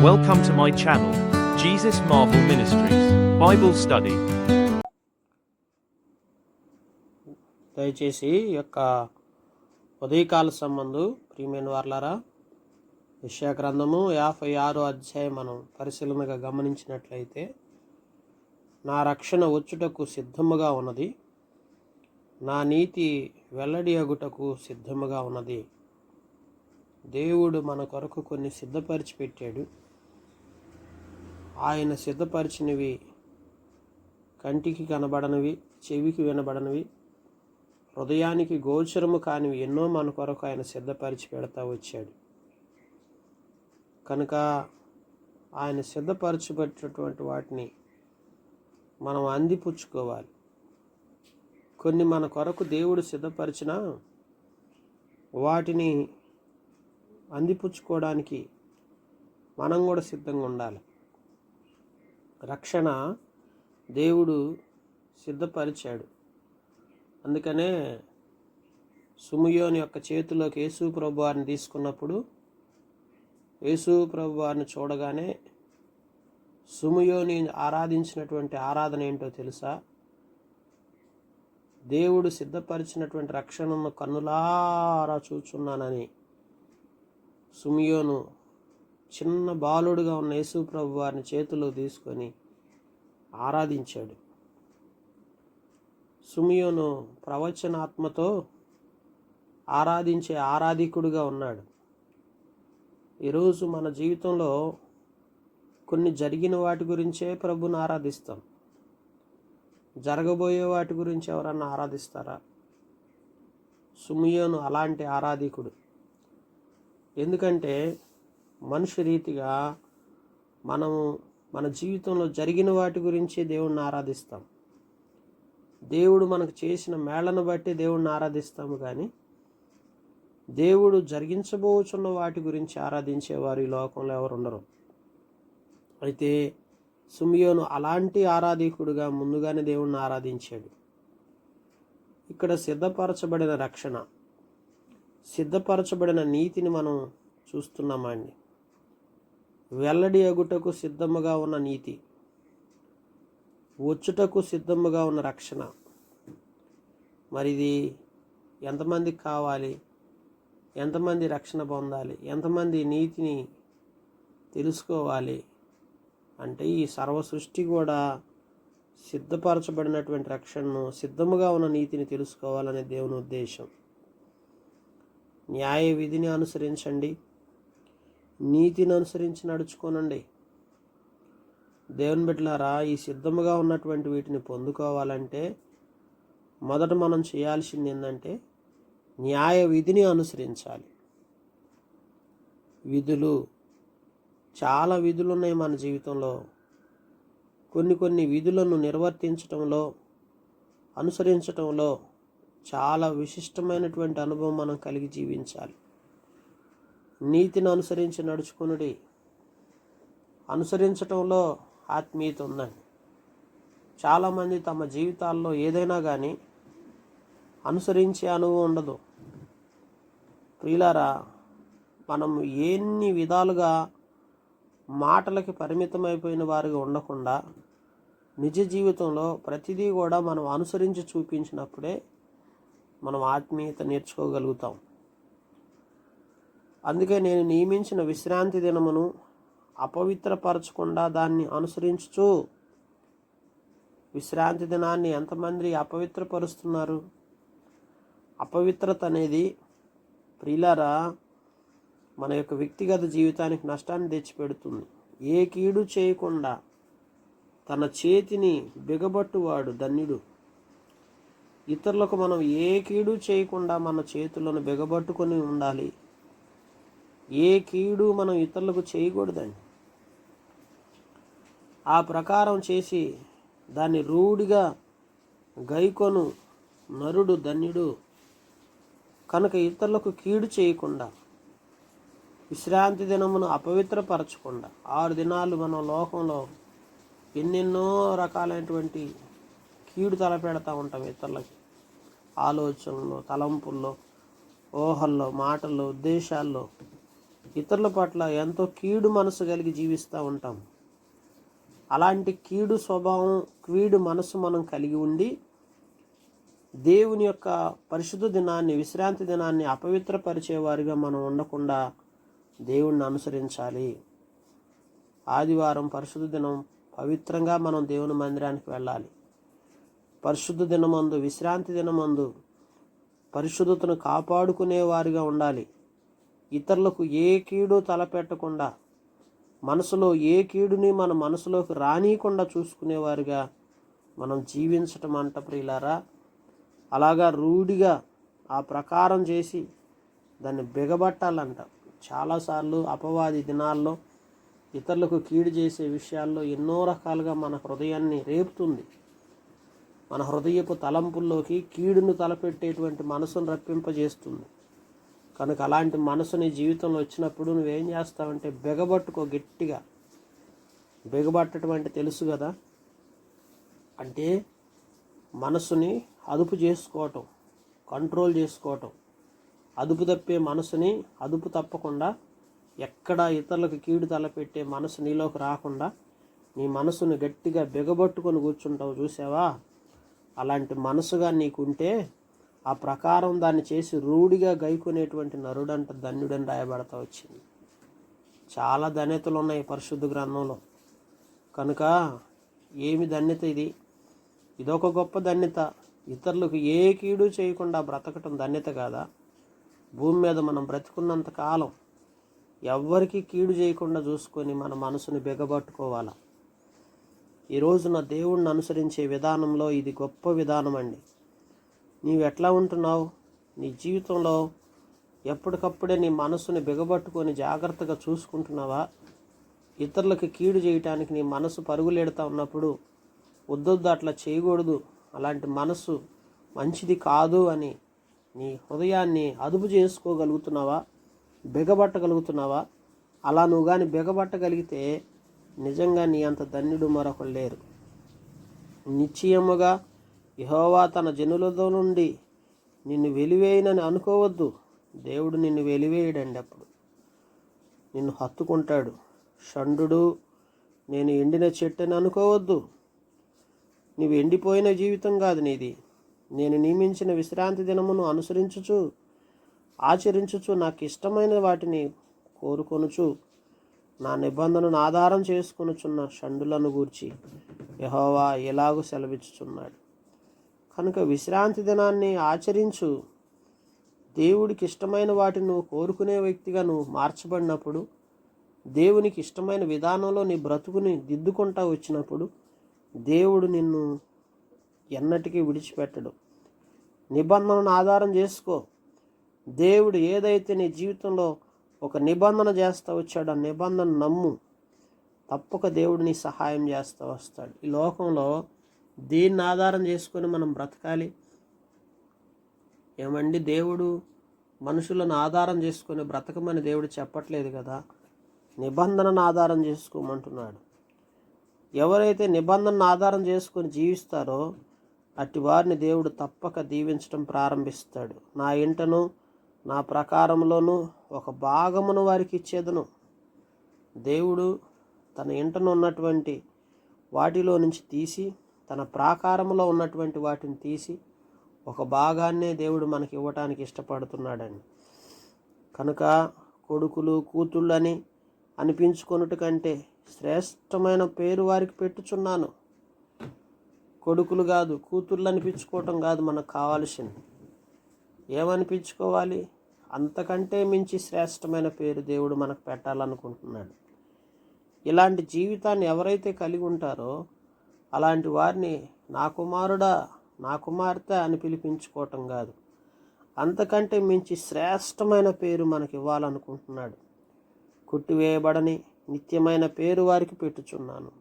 Welcome to my channel, Jesus Marvel Ministries, Bible Study. దయచేసి ఈ యొక్క ఉదయకాల సంబంధు ప్రియమైన వారలారా, యెషయా గ్రంథము 56 అధ్యాయం మనం పరిశీలనగా గమనించినట్లయితే, నా రక్షణ వచ్చుటకు సిద్ధముగా ఉన్నది, నా నీతి వెల్లడి అగుటకు సిద్ధముగా ఉన్నది. దేవుడు మన కొరకు కొన్ని సిద్ధపరిచి పెట్టాడు. ఆయన సిద్ధపరిచినవి కంటికి కనబడనివి, చెవికి వినబడనివి, హృదయానికి గోచరము కానివి ఎన్నో మన కొరకు ఆయన సిద్ధపరిచి పెడతా వచ్చాడు. కనుక ఆయన సిద్ధపరచబడినటువంటి వాటిని మనం అందిపుచ్చుకోవాలి. కొన్ని మన కొరకు దేవుడు సిద్ధపరిచిన వాటిని అందిపుచ్చుకోవడానికి మనం కూడా సిద్ధంగా ఉండాలి. రక్షణ దేవుడు సిద్ధపరిచాడు. అందుకనే సుమయోని యొక్క చేతిలోకి యేసు ప్రభు వారిని తీసుకున్నప్పుడు, యేసు ప్రభు వారిని చూడగానే సుమయోని ఆరాధించినటువంటి ఆరాధన ఏంటో తెలుసా? దేవుడు సిద్ధపరిచినటువంటి రక్షణను కన్నులారా చూచున్నానని సుమయోను చిన్న బాలుడుగా ఉన్న యేసు ప్రభు వారిని చేతిలో తీసుకొని ఆరాధించాడు. సుమయోను ప్రవచనాత్మతో ఆరాధించే ఆరాధికుడుగా ఉన్నాడు. ఈరోజు మన జీవితంలో కొన్ని జరిగిన వాటి గురించే ప్రభుని ఆరాధిస్తాం. జరగబోయే వాటి గురించి ఎవరన్నా ఆరాధిస్తారా? సుమయోను అలాంటి ఆరాధికుడు. ఎందుకంటే మనిషి రీతిగా మనము మన జీవితంలో జరిగిన వాటి గురించి దేవుణ్ణి ఆరాధిస్తాం. దేవుడు మనకు చేసిన మేళ్లను బట్టి దేవుణ్ణి ఆరాధిస్తాము, కానీ దేవుడు జరిగించబోచున్న వాటి గురించి ఆరాధించేవారు ఈ లోకంలో ఎవరు ఉండరు. అయితే సుమయోను అలాంటి ఆరాధికుడుగా ముందుగానే దేవుణ్ణి ఆరాధించాడు. ఇక్కడ సిద్ధపరచబడిన రక్షణ, సిద్ధపరచబడిన నీతిని మనం చూస్తున్నామండి. వెల్లడి అగుటకు సిద్ధముగా ఉన్న నీతి, వచ్చుటకు సిద్ధముగా ఉన్న రక్షణ. మరి ఇది ఎంతమందికి కావాలి? ఎంతమంది రక్షణ పొందాలి? ఎంతమంది నీతిని తెలుసుకోవాలి? అంటే ఈ సర్వ సృష్టి కూడా సిద్ధపరచబడినటువంటి రక్షణను, సిద్ధముగా ఉన్న నీతిని తెలుసుకోవాలనే దేవుని ఉద్దేశం. న్యాయ విధిని అనుసరించండి, నీతిని అనుసరించి నడుచుకోనండి. దేవుని బిడ్డలారా, ఈ సిద్ధముగా ఉన్నటువంటి వీటిని పొందుకోవాలంటే మొదట మనం చేయాల్సింది ఏంటంటే న్యాయ విధిని అనుసరించాలి. విధులు, చాలా విధులు ఉన్నాయి మన జీవితంలో. కొన్ని విధులను నిర్వర్తించటంలో, అనుసరించటంలో చాలా విశిష్టమైనటువంటి అనుభవం మనం కలిగి జీవించాలి. నీతిని అనుసరించి నడుచుకునుడి. అనుసరించటంలో ఆత్మీయత ఉందండి. చాలామంది తమ జీవితాల్లో ఏదైనా కానీ అనుసరించే అనుభవం ఉండదు. ప్రియులారా, మనం ఎన్ని విధాలుగా మాటలకి పరిమితమైపోయిన వారిగా ఉండకుండా నిజ జీవితంలో ప్రతిదీ కూడా మనం అనుసరించి చూపించినప్పుడే మనం ఆత్మీయత నేర్చుకోగలుగుతాం. అందుకే నేను నియమించిన విశ్రాంతి దినమును అపవిత్రపరచకుండా దాన్ని అనుసరించుచు. విశ్రాంతి దినాన్ని ఎంతమంది అపవిత్రపరుస్తున్నారు? అపవిత్రత అనేది ప్రియులారా మన యొక్క వ్యక్తిగత జీవితానికి నష్టాన్ని తెచ్చిపెడుతుంది. ఏ కీడు చేయకుండా తన చేతిని బిగబట్టువాడు ధన్యుడు. ఇతరులకు మనం ఏ కీడు చేయకుండా మన చేతులను బిగబట్టుకొని ఉండాలి. ఏ కీడు మనం ఇతరులకు చేయకూడదండి. ఆ ప్రకారం చేసి దాన్ని రూఢిగా గైకొను నరుడు ధన్యుడు. కనుక ఇతరులకు కీడు చేయకుండా, విశ్రాంతి దినమును అపవిత్రపరచకుండా, 6 దినాలు మనం లోకంలో ఎన్నెన్నో రకాలైనటువంటి కీడు తలపెడతా ఉంటాం ఇతరులకి. ఆలోచనలో, తలంపుల్లో, ఊహల్లో, మాటల్లో, ఉద్దేశాల్లో ఇతరుల పట్ల ఎంతో కీడు మనసు కలిగి జీవిస్తూ ఉంటాం. అలాంటి కీడు స్వభావం, కీడు మనసు మనం కలిగి ఉండి దేవుని యొక్క పరిశుద్ధ దినాన్ని, విశ్రాంతి దినాన్ని అపవిత్రపరిచేవారిగా మనం ఉండకుండా దేవుణ్ణి అనుసరించాలి. ఆదివారం పరిశుద్ధ దినం పవిత్రంగా మనం దేవుని మందిరానికి వెళ్ళాలి. పరిశుద్ధ దినమందు, విశ్రాంతి దినమందు పరిశుద్ధతను కాపాడుకునేవారిగా ఉండాలి. ఇతరులకు ఏ కీడు తలపెట్టకుండా, మనసులో ఏ కీడుని మన మనసులోకి రానియకుండా చూసుకునేవారిగా మనం జీవించటం అంట ప్రియులారా. అలాగా రూఢిగా ఆ ప్రకారం చేసి దాన్ని బిగబట్టాలంట. చాలాసార్లు అపవాది దినాల్లో ఇతరులకు కీడు చేసే విషయాల్లో ఎన్నో రకాలుగా మన హృదయాన్ని రేపుతుంది. మన హృదయపు తలంపుల్లోకి కీడును తలపెట్టేటువంటి మనసును రప్పింపజేస్తుంది. కనుక అలాంటి మనసు నీ జీవితంలో వచ్చినప్పుడు నువ్వేం చేస్తావంటే బిగబట్టుకో గట్టిగా. బిగబట్టడం అంటే తెలుసు కదా, అంటే మనసుని అదుపు చేసుకోవటం, కంట్రోల్ చేసుకోవటం. అదుపు తప్పే మనసుని అదుపు తప్పకుండా, ఎక్కడ ఇతరులకు కీడు తలపెట్టే మనసు నీలోకి రాకుండా నీ మనసుని గట్టిగా బిగబట్టుకొని కూర్చుంటావు చూసావా. అలాంటి మనసుగా నీకుంటే ఆ ప్రకారం దాన్ని చేసి రూఢిగా గైకొనేటువంటి నరుడంట ధన్యుడని రాయబడతా వచ్చింది. చాలా ధన్యతలు ఉన్నాయి పరిశుద్ధ గ్రంథంలో. కనుక ఏమి ధన్యత ఇది? ఇదొక గొప్ప ధన్యత. ఇతరులకు ఏ కీడు చేయకుండా బ్రతకటం ధన్యత కాదా? భూమి మీద మనం బ్రతికున్నంత కాలం ఎవ్వరికి కీడు చేయకుండా చూసుకొని మన మనసుని బిగబట్టుకోవాలా. ఈ రోజున దేవుణ్ణి అనుసరించే విధానంలో ఇది గొప్ప విధానం అండి. నీవు ఎట్లా ఉంటున్నావు? నీ జీవితంలో ఎప్పటికప్పుడే నీ మనసుని బిగబట్టుకొని జాగ్రత్తగా చూసుకుంటున్నావా? ఇతరులకు కీడు చేయటానికి నీ మనసు పరుగులెడతా ఉన్నప్పుడు వద్దొద్దు, అట్లా చేయకూడదు, అలాంటి మనసు మంచిది కాదు అని నీ హృదయాన్ని అదుపు చేసుకోగలుగుతున్నావా? బిగబట్టగలుగుతున్నావా? అలా నువ్వు కానీ బిగబట్టగలిగితే నిజంగా నీ అంత ధన్యుడు మరొకరు లేరు. నిశ్చయముగా యెహోవా తన జనులలో నుండి నిన్ను వెలివేయనని అనుకోవద్దు. దేవుడు నిన్ను వెలివేయడండి. అప్పుడు నిన్ను హత్తుకుంటాడు. షండు నేను ఎండిన చెట్టుని అనుకోవద్దు. నీవు ఎండిపోయిన జీవితం కాదు నీది. నేను నియమించిన విశ్రాంతి దినమును ఆచరించుచు నాకు ఇష్టమైన వాటిని కోరుకొనుచు నా నిబంధనను ఆధారం చేసుకొనుచున్న షండులను గూర్చి యెహోవా ఎలాగూ సెలవిచ్చుచున్నాడు. కనుక విశ్రాంతి దినాన్ని ఆచరించు. దేవుడికి ఇష్టమైన వాటిని నువ్వు కోరుకునే వ్యక్తిగా నువ్వు మార్చబడినప్పుడు, దేవునికి ఇష్టమైన విధానంలో నీ బ్రతుకుని దిద్దుకుంటా వచ్చినప్పుడు దేవుడు నిన్ను ఎన్నటికీ విడిచిపెట్టడు. నిబంధనను ఆధారం చేసుకో. దేవుడు ఏదైతే నీ జీవితంలో ఒక నిబంధన చేస్తూ వచ్చాడో ఆ నిబంధన నమ్ము. తప్పక దేవుడు నీ సహాయం చేస్తూ వస్తాడు. ఈ లోకంలో దీన్ని ఆధారం చేసుకొని మనం బ్రతకాలి. ఏమండి, దేవుడు మనుషులను ఆధారం చేసుకొని బ్రతకమని దేవుడు చెప్పట్లేదు కదా, నిబంధనను ఆధారం చేసుకోమంటున్నాడు. ఎవరైతే నిబంధనను ఆధారం చేసుకొని జీవిస్తారో అట్టి వారిని దేవుడు తప్పక దీవించడం ప్రారంభిస్తాడు. నా ఇంటను నా ప్రకారంలోనూ ఒక భాగమును వారికి ఇచ్చేదను. దేవుడు తన ఇంటను ఉన్నటువంటి వాటిలో నుంచి తీసి, తన ప్రాకారంలో ఉన్నటువంటి వాటిని తీసి ఒక భాగాన్నే దేవుడు మనకి ఇవ్వటానికి ఇష్టపడుతున్నాడండి. కనుక కొడుకులు కూతుళ్ళు అని అనిపించుకొనుట కంటే శ్రేష్టమైన పేరు వారికి పెట్టుచున్నాను. కొడుకులు కాదు, కూతుళ్ళు అనిపించుకోవటం కాదు మనకు కావాల్సింది. ఏమనిపించుకోవాలి? అంతకంటే మించి శ్రేష్టమైన పేరు దేవుడు మనకు పెట్టాలనుకుంటున్నాడు. ఇలాంటి జీవితాన్ని ఎవరైతే కలిగి ఉంటారో అలాంటి వారిని నా కుమారుడా, నా కుమార్తె అని పిలిపించుకోవటం కాదు, అంతకంటే మించి శ్రేష్టమైన పేరు మనకి ఇవ్వాలనుకుంటున్నాడు. కొట్టివేయబడని నిత్యమైన పేరు వారికి పెట్టుచున్నాను.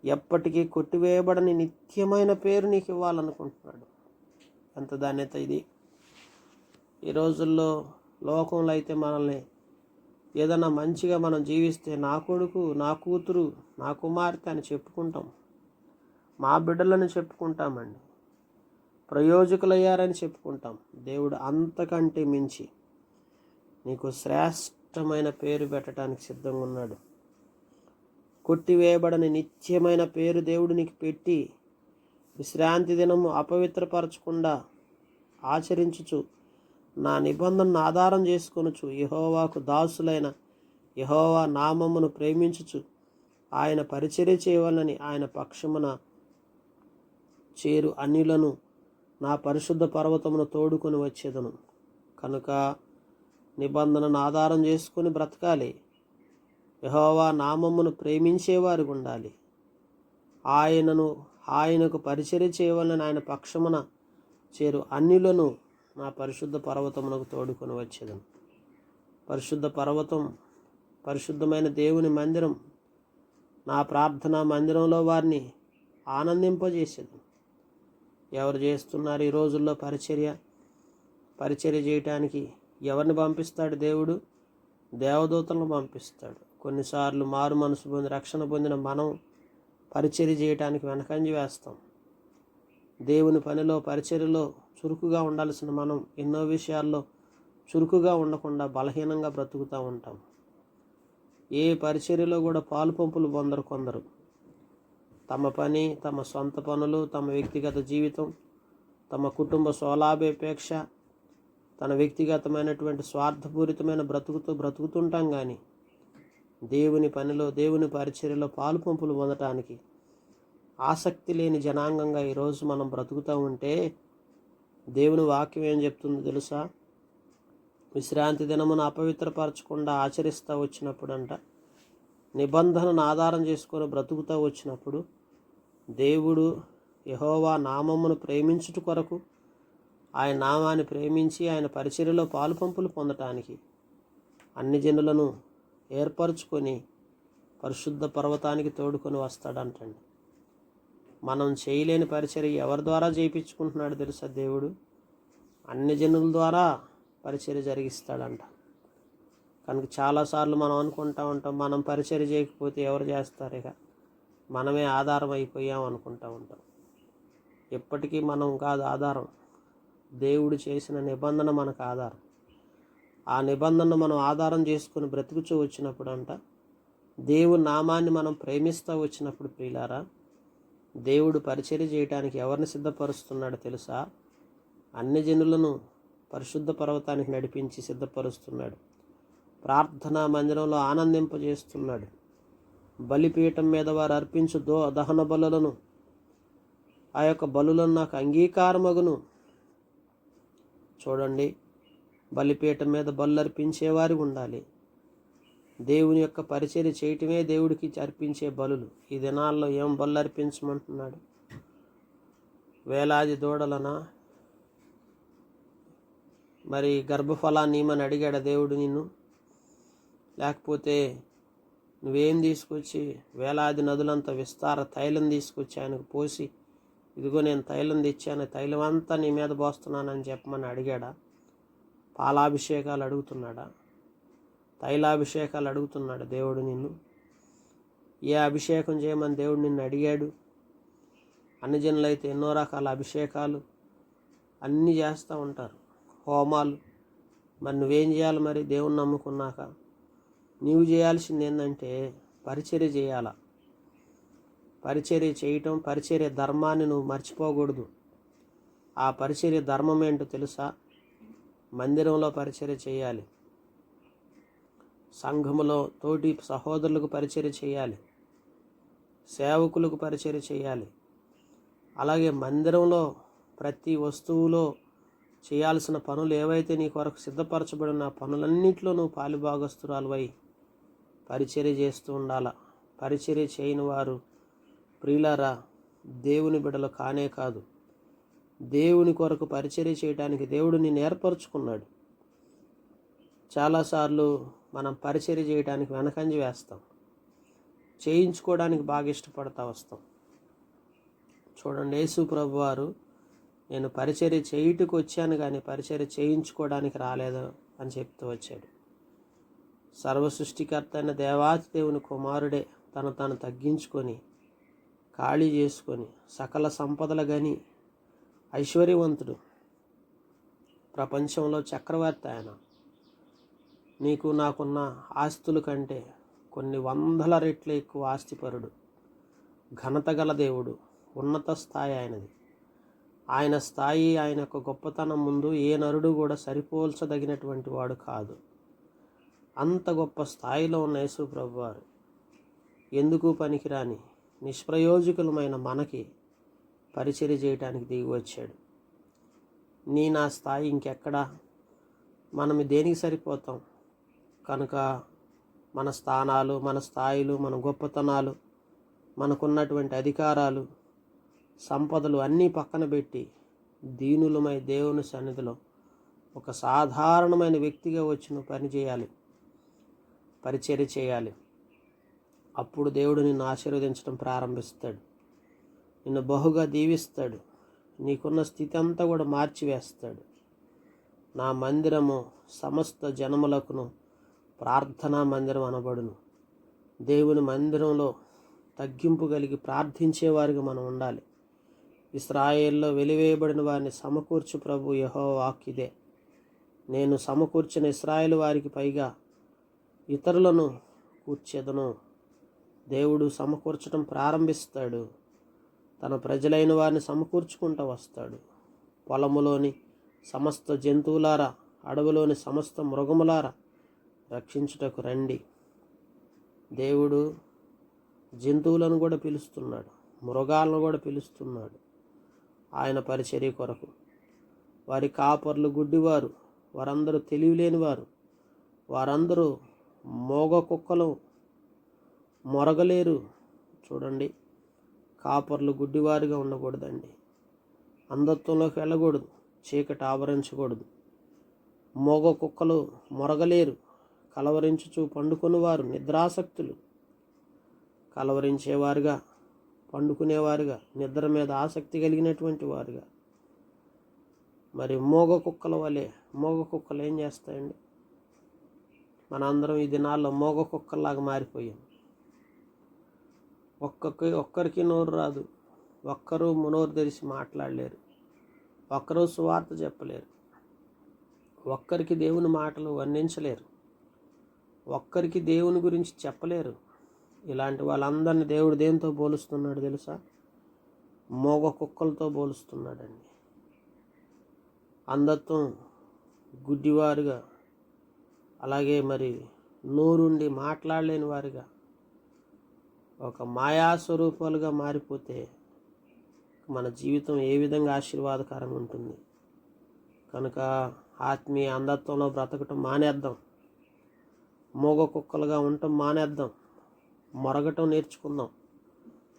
ఎప్పటికీ కొట్టివేయబడని నిత్యమైన పేరు నీకు ఇవ్వాలనుకుంటున్నాడు. ఎంత ధన్యత ఇది! ఈ రోజుల్లో లోకంలో అయితే మనల్ని ఏదైనా మంచిగా మనం జీవిస్తే నా కొడుకు, నా కూతురు, నా కుమార్తె అని చెప్పుకుంటాం. మా బిడ్డలను చెప్పుకుంటామండి. ప్రయోజకులయ్యారని చెప్పుకుంటాం. దేవుడు అంతకంటే మించి నీకు శ్రేష్టమైన పేరు పెట్టడానికి సిద్ధంగా ఉన్నాడు. కొట్టివేయబడని నిత్యమైన పేరు దేవుడు నీకు పెట్టి విశ్రాంతి దినము అపవిత్రపరచకుండా ఆచరించుచు నా నిబంధనను ఆధారం చేసుకొనుచు యెహోవాకు దాసులైన యెహోవా నామమును ప్రేమించుచు ఆయన పరిచర్య చేయవలనని ఆయన పక్షమున చేరు అన్యులను నా పరిశుద్ధ పర్వతమును తోడుకొని వచ్చేదను. కనుక నిబంధనను ఆధారం చేసుకొని బ్రతకాలి. యెహోవా నామమును ప్రేమించేవారు ఉండాలి. ఆయనకు పరిచర్య చేయవలనని ఆయన పక్షమున చేరు అన్యులను నా పరిశుద్ధ పర్వతమునకు తోడుకొని వచ్చేదను. పరిశుద్ధ పర్వతం పరిశుద్ధమైన దేవుని మందిరం, నా ప్రార్థనా మందిరంలో వారిని ఆనందింపజేసేదను. ఎవరు చేస్తున్నారు ఈ రోజుల్లో పరిచర్య చేయటానికి? ఎవరిని పంపిస్తాడు దేవుడు? దేవదూతలను పంపిస్తాడు. కొన్నిసార్లు మారు మనసు పొంది రక్షణ పొందిన మనం పరిచర్య చేయటానికి వెనకంజ వేస్తాం. దేవుని పనిలో పరిచర్యలో చురుకుగా ఉండాల్సిన మనం ఎన్నో విషయాల్లో చురుకుగా ఉండకుండా బలహీనంగా బ్రతుకుతూ ఉంటాం. ఏ పరిచర్యలో కూడా పాలు పంపులు పొందరు కొందరు. తమ పని, తమ సొంత పనులు, తమ వ్యక్తిగత జీవితం, తమ కుటుంబ స్వలాభాపేక్ష, తన వ్యక్తిగతమైనటువంటి స్వార్థపూరితమైన బ్రతుకుతుంటాం. కానీ దేవుని పనిలో, దేవుని పరిచర్యలో పాలు పంపులు పొందటానికి ఆసక్తి లేని జనాంగంగా ఈరోజు మనం బ్రతుకుతూ ఉంటే దేవుని వాక్యం ఏం చెప్తుందో తెలుసా? విశ్రాంతి దినమును అపవిత్రపరచకుండా ఆచరిస్తూ వచ్చినప్పుడంట, నిబంధనను ఆధారం చేసుకొని బ్రతుకుతూ వచ్చినప్పుడు దేవుడు యెహోవా నామమును ప్రేమించుట కొరకు, ఆయన నామాన్ని ప్రేమించి ఆయన పరిచర్యలో పాలు పంపులు పొందటానికి అన్ని జనులను ఏర్పరచుకొని పరిశుద్ధ పర్వతానికి తోడుకొని వస్తాడంటండి. మనం చేయలేని పరిచర్య ఎవరి ద్వారా చేయించుకుంటున్నాడు తెలుసా? దేవుడు అన్ని జనుల ద్వారా పరిచర్య జరిగిస్తాడంట. కనుక చాలాసార్లు మనం అనుకుంటూ ఉంటాం, మనం పరిచర్య చేయకపోతే ఎవరు చేస్తారు, ఇక మనమే ఆధారం అయిపోయాం అనుకుంటూ ఉంటాం. ఎప్పటికీ మనం కాదు ఆధారం. దేవుడు చేసిన నిబంధన మనకు ఆధారం. ఆ నిబంధనను మనం ఆధారం చేసుకుని బ్రతుకుచూ వచ్చినప్పుడు అంట, దేవుని నామాన్ని మనం ప్రేమిస్తూ వచ్చినప్పుడు ప్రియులారా, దేవుడు పరిచర్య చేయడానికి ఎవరిని సిద్ధపరుస్తున్నాడో తెలుసా? అన్ని జనులను పరిశుద్ధ పర్వతానికి నడిపించి సిద్ధపరుస్తున్నాడు. ప్రార్థనా మందిరంలో ఆనందింపజేస్తున్నాడు. బలిపీఠం మీద వారు అర్పించు దహన బలులను, ఆ యొక్క బలులను నాకు అంగీకారమగును. చూడండి, బలిపీఠం మీద బలు అర్పించేవారు ఉండాలి. దేవుని యొక్క పరిచర్య చేయటమే దేవుడికి అర్పించే బలులు. ఈ దినాల్లో ఏం బలు అర్పించమంటున్నాడు? వేలాది దూడలనా? మరి గర్భఫలాన్ని ఇమ్మని అడిగాడు దేవుడు నిన్ను? లేకపోతే నువ్వేం తీసుకొచ్చి వేలాది నదులంతా విస్తార తైలం తీసుకొచ్చి ఆయనకు పోసి, ఇదిగో నేను తైలం తెచ్చాను, తైలం అంతా నీ మీద పోస్తున్నానని చెప్పమని అడిగాడా? పాలాభిషేకాలు అడుగుతున్నాడా? తైలాభిషేకాలు అడుగుతున్నాడు దేవుడు నిన్ను? ఏ అభిషేకం చేయమని దేవుడు నిన్ను అడిగాడు? అన్ని జనులైతే ఎన్నో రకాల అభిషేకాలు అన్నీ చేస్తూ ఉంటారు, హోమాలు. మరి నువ్వేం చేయాలి? మరి దేవుణ్ణి నమ్ముకున్నాక నీవు చేయాల్సింది ఏంటంటే పరిచర్య చేయాల. పరిచర్య చేయటం, పరిచర్య ధర్మాన్ని నువ్వు మర్చిపోకూడదు. ఆ పరిచర్య ధర్మం ఏంటో తెలుసా? మందిరంలో పరిచర్య చేయాలి, సంఘములో తోటి సహోదరులకు పరిచర్య చేయాలి, సేవకులకు పరిచర్య చేయాలి. అలాగే మందిరంలో ప్రతి వస్తువులో చేయాల్సిన పనులు ఏవైతే నీ కొరకు సిద్ధపరచబడిన పనులన్నింటిలో నువ్వు పాలుభాగస్తురాలువై పరిచర్య చేస్తూ ఉండాల. పరిచర్య చేయని వారు ప్రియులారా దేవుని బిడ్డలు కానే కాదు. దేవుని కొరకు పరిచర్య చేయడానికి దేవుడు నిన్ను ఏర్పరచుకున్నాడు. చాలాసార్లు మనం పరిచర్య చేయడానికి వెనకంజ వేస్తాం, చేయించుకోవడానికి బాగా ఇష్టపడతా వస్తాం. చూడండి, యేసు ప్రభు వారు నేను పరిచర్య చేయుటకు వచ్చాను కానీ పరిచర్య చేయించుకోవడానికి రాలేదు అని చెప్తూ వచ్చాడు. సర్వసృష్టికర్త అయిన దేవాతి దేవుని కుమారుడే తను తగ్గించుకొని ఖాళీ చేసుకొని సకల సంపదలు గని ఐశ్వర్యవంతుడు, ప్రపంచంలో చక్రవర్తి ఆయన. నీకు నాకున్న ఆస్తుల కంటే కొన్ని వందల రెట్లు ఎక్కువ ఆస్తిపరుడు, ఘనత గల దేవుడు, ఉన్నత స్థాయి ఆయనది. ఆయన స్థాయి, ఆయన యొక్క గొప్పతనం ముందు ఏ నరుడు కూడా సరిపోల్చదగినటువంటి వాడు కాదు. అంత గొప్ప స్థాయిలో ఉన్న యేసు ప్రభువారు ఎందుకు పనికిరాని నిష్ప్రయోజకులమైన మనకి పరిచర్య చేయడానికి దిగి వచ్చాడు. నా స్థాయి ఇంకెక్కడా? మనం దేనికి సరిపోతాం? కనుక మన స్థానాలు, మన స్థాయిలు, మన గొప్పతనాలు, మనకున్నటువంటి అధికారాలు, సంపదలు అన్నీ పక్కన పెట్టి దీనులమై దేవుని సన్నిధిలో ఒక సాధారణమైన వ్యక్తిగా వచ్చి నువ్వు పని చేయాలి, పరిచర్య చేయాలి. అప్పుడు దేవుడు నిన్ను ఆశీర్వదించడం ప్రారంభిస్తాడు, నిన్ను బహుగా దీవిస్తాడు, నీకున్న స్థితి అంతా కూడా మార్చివేస్తాడు. నా మందిరము సమస్త జనములకును ప్రార్థనా మందిరం అనబడును. దేవుని మందిరంలో తగ్గింపు కలిగి ప్రార్థించేవారిగా మనం ఉండాలి. ఇశ్రాయేల్లో వెలివేయబడిన వారిని సమకూర్చు ప్రభు యెహోవా వాక్కిదే. నేను సమకూర్చిన ఇశ్రాయేలు వారికి పైగా ఇతరులను కూర్చెదను. దేవుడు సమకూర్చడం ప్రారంభిస్తాడు. తన ప్రజలైన వారిని సమకూర్చుకుంటూ వస్తాడు. పొలములోని సమస్త జంతువులారా, అడవిలోని సమస్త మృగములారా, రక్షించుటకు రండి. దేవుడు జంతువులను కూడా పిలుస్తున్నాడు, మృగాలను కూడా పిలుస్తున్నాడు ఆయన పరిచర్య కొరకు. వారి కాపర్లు గుడ్డివారు, వారందరూ తెలివిలేని వారు, వారందరూ మోగ కుక్కలు, మొరగలేరు. చూడండి, కాపర్లు గుడ్డివారిగా ఉండకూడదండి. అంధత్వంలోకి వెళ్ళకూడదు, చీకటి ఆవరించకూడదు. మోగ కుక్కలు మొరగలేరు, కలవరించుచు పండుకొనివారు నిద్రాసక్తులు. కలవరించేవారుగా, పండుకునేవారుగా, నిద్ర మీద ఆసక్తి కలిగినటువంటి వారుగా. మరి మోగ కుక్కల వలె, మోగ కుక్కలు ఏం చేస్తాయండి? మనందరం ఈ దినాల్లో మోగ కుక్కల్లాగా మారిపోయాం. ఒక్కరికి నోరు రాదు, ఒక్కరు నోరు తెరిచి మాట్లాడలేరు, ఒక్కరు సువార్త చెప్పలేరు, ఒక్కరికి దేవుని మాటలు వర్ణించలేరు, ఒక్కరికి దేవుని గురించి చెప్పలేరు. ఇలాంటి వాళ్ళందరినీ దేవుడు దేంతో పోలుస్తున్నాడు తెలుసా? మోగ కుక్కలతో పోలుస్తున్నాడండి. అంధత్వం, గుడ్డివారుగా, అలాగే మరి నోరుండి మాట్లాడలేని వారుగా, ఒక మాయాస్వరూపాలుగా మారిపోతే మన జీవితం ఏ విధంగా ఆశీర్వాదకరంగా ఉంటుంది? కనుక ఆత్మీయ అంధత్వంలో బ్రతకటం మానేద్దాం, మోగ కుక్కలుగా ఉండటం మానేద్దాం, మొరగటం నేర్చుకుందాం.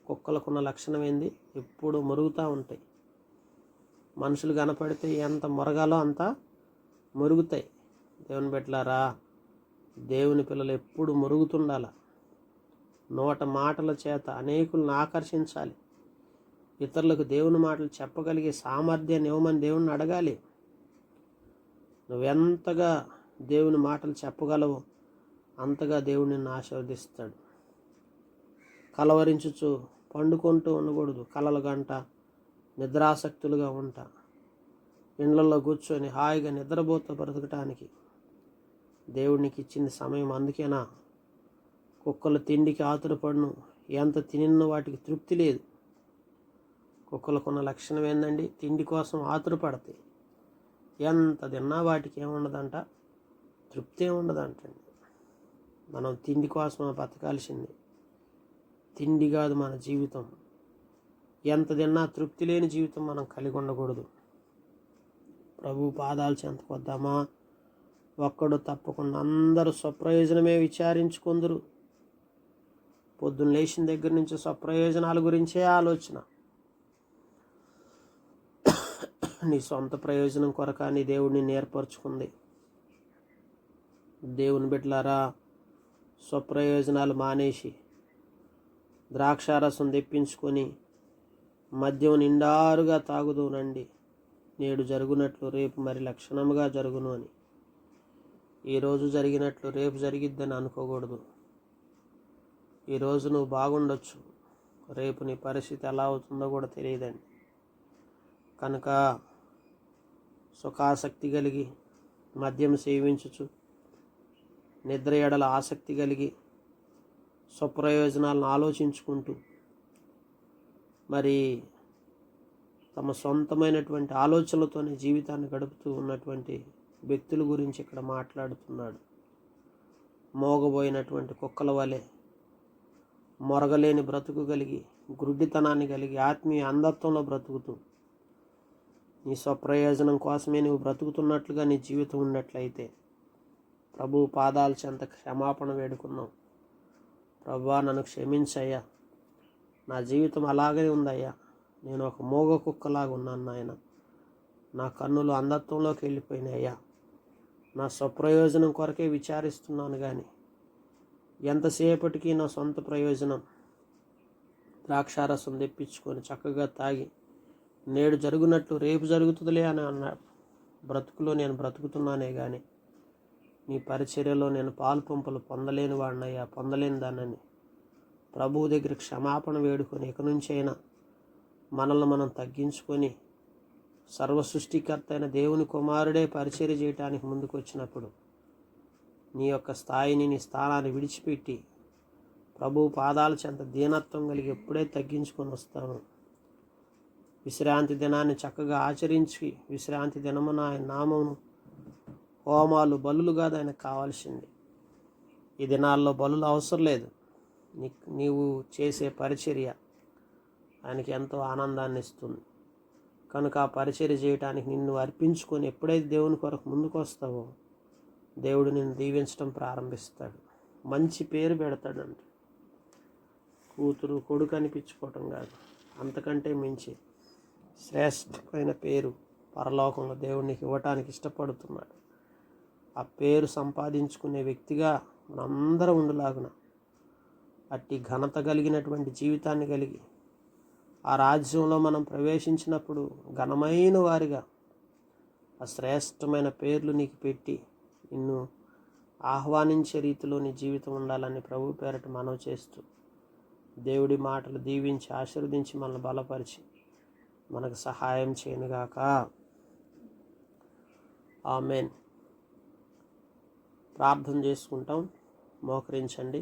కుక్కలకున్న లక్షణం ఏంది? ఎప్పుడు మొరుగుతూ ఉంటాయి. మనుషులు కనపడితే ఎంత మొరగాలో అంత మొరుగుతాయి. దేవుని బిడ్డలారా, దేవుని పిల్లలు ఎప్పుడు మొరుగుతుండాల. నోట మాటల చేత అనేకులను ఆకర్షించాలి. ఇతరులకు దేవుని మాటలు చెప్పగలిగే సామర్థ్యాన్ని ఇవ్వమని దేవుణ్ణి అడగాలి. నువ్వెంతగా దేవుని మాటలు చెప్పగలవో అంతగా దేవుడు నిన్ను ఆశీర్వదిస్తాడు. కలవరించుచు పండుకుంటూ ఉండకూడదు, కలలు గంట నిద్రాసక్తులుగా ఉంటా. ఇండ్లలో కూర్చొని హాయిగా నిద్రపోతూ బ్రతకటానికి దేవుడికి ఇచ్చింది సమయం. అందుకేనా కుక్కలు తిండికి ఆతురపడును, ఎంత తినిన వాటికి తృప్తి లేదు. కుక్కలకున్న లక్షణం ఏందండి? తిండి కోసం ఆతురపడతాయి. ఎంత తిన్నా వాటికి ఏముండదంట, తృప్తి ఏముండదంటండి. మనం తిండి కోసం బతకాల్సింది. తిండి కాదు మన జీవితం. ఎంత తిన్నా తృప్తి లేని జీవితం మనం కలిగి ఉండకూడదు. ప్రభు పాదాలు చెంతకు వద్దామా? ఒక్కడు తప్పకుండా అందరూ స్వప్రయోజనమే విచారించుకుందరు. పొద్దున్న లేచిన దగ్గర నుంచి స్వప్రయోజనాల గురించే ఆలోచన. నీ సొంత ప్రయోజనం కొరక నీ దేవుడిని ఏర్పరచుకుంది. దేవుని బిడ్డలారా, స్వప్రయోజనాలు మానేసి ద్రాక్షారసం తెప్పించుకొని మద్యం నిండారుగా తాగుదూనండి. నేడు జరుగునట్లు రేపు మరి లక్షణముగా జరుగును అని. ఈరోజు జరిగినట్లు రేపు జరిగిద్దని అనుకోకూడదు. ఈరోజు నువ్వు బాగుండొచ్చు, రేపు నీ పరిస్థితి ఎలా అవుతుందో కూడా తెలియదండి. కనుక సుఖాసక్తి కలిగి మద్యం సేవించుచు నిద్ర ఎడల ఆసక్తి కలిగి స్వప్రయోజనాలను ఆలోచించుకుంటూ మరి తమ సొంతమైనటువంటి ఆలోచనలతోనే జీవితాన్ని గడుపుతూ ఉన్నటువంటి వ్యక్తుల గురించి ఇక్కడ మాట్లాడుతున్నాడు. మోగబోయినటువంటి కుక్కల వలె మొరగలేని బ్రతుకు కలిగి, గుడ్డితనాన్ని కలిగి, ఆత్మీయ అంధత్వంలో బ్రతుకుతూ నీ స్వప్రయోజనం కోసమే నువ్వు బ్రతుకుతున్నట్లుగా నీ జీవితం ఉన్నట్లయితే ప్రభు పాదాల చెంత క్షమాపణ వేడుకున్నాం. ప్రభువా, నన్ను క్షమించయ్యా, నా జీవితం అలాగే ఉందయ్యా, నేను ఒక మోగ కుక్కలాగా ఉన్నాను నాయన, నా కన్నులు అంధత్వంలోకి వెళ్ళిపోయినాయ్యా, నా స్వప్రయోజనం కొరకే విచారిస్తున్నాను కానీ ఎంతసేపటికి నా సొంత ప్రయోజనం ద్రాక్షారసం తెప్పించుకొని చక్కగా తాగి నేడు జరుగునట్లు రేపు జరుగుతుందిలే అని అన్నాడు బ్రతుకులో నేను బ్రతుకుతున్నానే కానీ నీ పరిచర్యలో నేను పాలు పంపులు పొందలేని వాడినయ్యా, పొందలేని దానని ప్రభువు దగ్గర క్షమాపణ వేడుకొని ఇక నుంచి అయినా మనల్ని మనం తగ్గించుకొని సర్వ సృష్టికర్త అయిన దేవుని కుమారుడే పరిచర్య చేయటానికి ముందుకు వచ్చినప్పుడు నీ యొక్క స్థాయిని, నీ స్థానాన్ని విడిచిపెట్టి ప్రభువు పాదాల చెంత దీనత్వం కలిగి ఎప్పుడే తగ్గించుకొని వస్తాను, విశ్రాంతి దినాన్ని చక్కగా ఆచరించి విశ్రాంతి దినమున ఆయన నామమును హోమాలు బలులు కాదు ఆయనకు కావాల్సింది. ఈ దినాల్లో బలులు అవసరం లేదు. నీవు చేసే పరిచర్య ఆయనకి ఎంతో ఆనందాన్ని ఇస్తుంది. కనుక ఆ పరిచర్య చేయడానికి నిన్ను అర్పించుకొని ఎప్పుడైతే దేవుని కొరకు ముందుకు వస్తావో దేవుడు నిన్ను దీవించడం ప్రారంభిస్తాడు. మంచి పేరు పెడతాడంట. కూతురు కొడుకు అనిపించుకోవటం కాదు, అంతకంటే మించి శ్రేష్టమైన పేరు పరలోకంలో దేవుడు నీకు ఇవ్వటానికి ఇష్టపడుతున్నాడు. ఆ పేరు సంపాదించుకునే వ్యక్తిగా మనందరం ఉండులాగున అట్టి ఘనత కలిగినటువంటి జీవితాన్ని కలిగి ఆ రాజ్యంలో మనం ప్రవేశించినప్పుడు ఘనమైన వారిగా ఆ శ్రేష్టమైన పేర్లు నీకు పెట్టి నిన్ను ఆహ్వానించే రీతిలో నీ జీవితం ఉండాలని ప్రభు పేరట మనవి చేస్తూ దేవుడి మాటలు దీవించి ఆశీర్వదించి మనల్ని బలపరిచి మనకు సహాయం చేయనుగాక. ఆమేన్. ప్రార్థన చేసుకుంటాం. మోకరించండి.